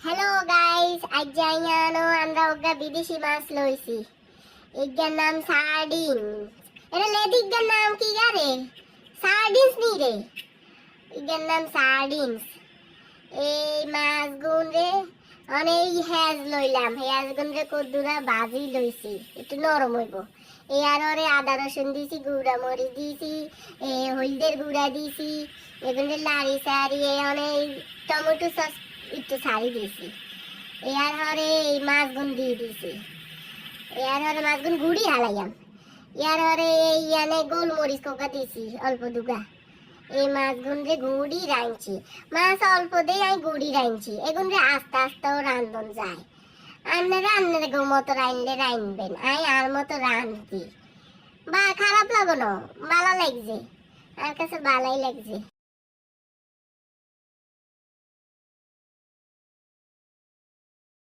Hello guys, আজ যাইয়ানো আমরা ওগা বিদেশি মাছ লইছি। এটার নাম সার্ডিন। এটা লেদিকটার নাম কি গারে? সার্ডিনস নি রে, এটার নাম সার্ডিনস। এই মাছ গুন রে অনেক হেজ লইলাম, হেজ গুন রে কদ্দুরা বাজি লইছি, একটু নরম হইব। এই আর ওরে আদা রসুন দিছি, গুঁড়া মরিচ দিছি, হলদের গুঁড়া দিছি, এগুন রে লাড়ি সারি অনেক টমেটো সস একটু সারি দিছি। এর হরে এই মাছগুন দিয়ে দিছি। এর হরে মাছগুন গুড়ি হালাইয়াম। এর হরে এই গোলমরিচ কোকা দিছি অল্প দুগা। এই মাছগুন রে গুড়ি রাঁধছি। মাছ অল্প দিয়ে আমি গুড়ি রাঁধছি। এগুন রে আস্তে আস্তেও রান্ধন যায়। আপনারা গো মতো রাঁধলে রাঁধবেন, আমি আর মতো রাঁধছি। বা খারাপ লাগো না, ভালো লাগছে, আমার কাছে ভালোই লাগছে।